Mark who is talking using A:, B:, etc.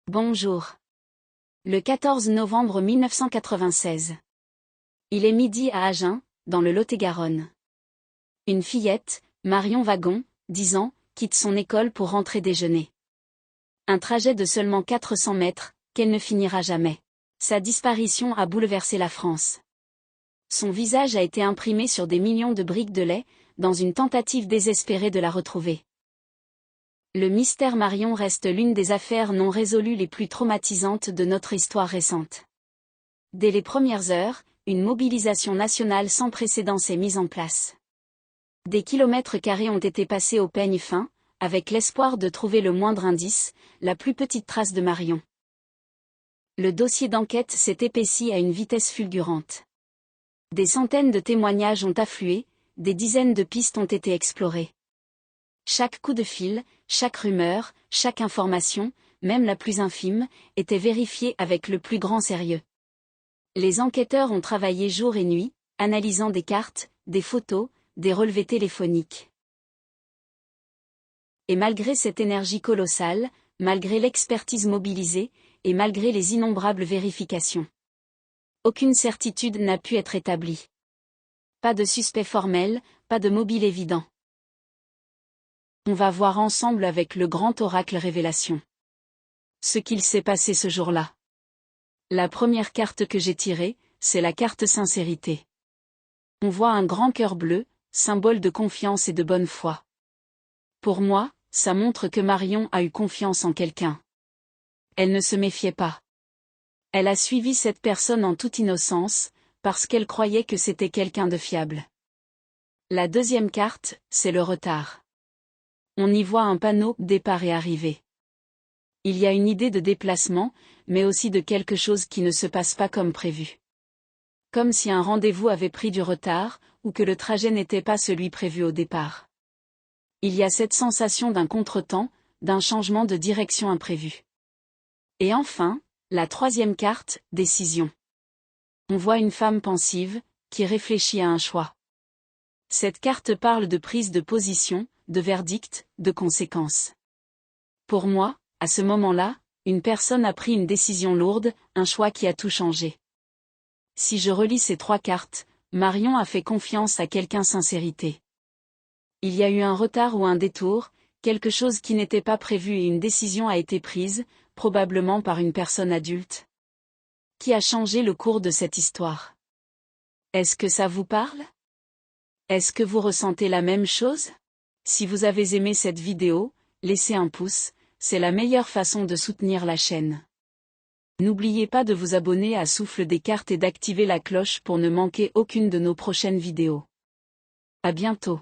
A: Bonjour. Le 14 novembre 1996. Il est midi à Agen, dans le Lot-et-Garonne. Une fillette, Marion Wagon, 10 ans, quitte son école pour rentrer déjeuner. Un trajet de seulement 400 mètres, qu'elle ne finira jamais. Sa disparition a bouleversé la France. Son visage a été imprimé sur des millions de briques de lait, dans une tentative désespérée de la retrouver. Le mystère Marion reste l'une des affaires non résolues les plus traumatisantes de notre histoire récente. Dès les premières heures, une mobilisation nationale sans précédent s'est mise en place. Des kilomètres carrés ont été passés au peigne fin, avec l'espoir de trouver le moindre indice, la plus petite trace de Marion. Le dossier d'enquête s'est épaissi à une vitesse fulgurante. Des centaines de témoignages ont afflué, des dizaines de pistes ont été explorées. Chaque coup de fil, chaque rumeur, chaque information, même la plus infime, était vérifiée avec le plus grand sérieux. Les enquêteurs ont travaillé jour et nuit, analysant des cartes, des photos, des relevés téléphoniques. Et malgré cette énergie colossale, malgré l'expertise mobilisée, et malgré les innombrables vérifications, aucune certitude n'a pu être établie. Pas de suspect formel, pas de mobile évident. On va voir ensemble avec le grand oracle révélation ce qu'il s'est passé ce jour-là. La première carte que j'ai tirée, c'est la carte sincérité. On voit un grand cœur bleu, symbole de confiance et de bonne foi. Pour moi, ça montre que Marion a eu confiance en quelqu'un. Elle ne se méfiait pas. Elle a suivi cette personne en toute innocence, parce qu'elle croyait que c'était quelqu'un de fiable. La deuxième carte, c'est le retard. On y voit un panneau « Départ et arrivée ». Il y a une idée de déplacement, mais aussi de quelque chose qui ne se passe pas comme prévu. Comme si un rendez-vous avait pris du retard, ou que le trajet n'était pas celui prévu au départ. Il y a cette sensation d'un contretemps, d'un changement de direction imprévu. Et enfin, la troisième carte, décision. On voit une femme pensive, qui réfléchit à un choix. Cette carte parle de prise de position, de verdict, de conséquences. Pour moi, à ce moment-là, une personne a pris une décision lourde, un choix qui a tout changé. Si je relis ces trois cartes, Marion a fait confiance à quelqu'un sincérité. Il y a eu un retard ou un détour, quelque chose qui n'était pas prévu et une décision a été prise, probablement par une personne adulte. Qui a changé le cours de cette histoire? Est-ce que ça vous parle? Est-ce que vous ressentez la même chose? Si vous avez aimé cette vidéo, laissez un pouce, c'est la meilleure façon de soutenir la chaîne. N'oubliez pas de vous abonner à Souffle des cartes et d'activer la cloche pour ne manquer aucune de nos prochaines vidéos. À bientôt.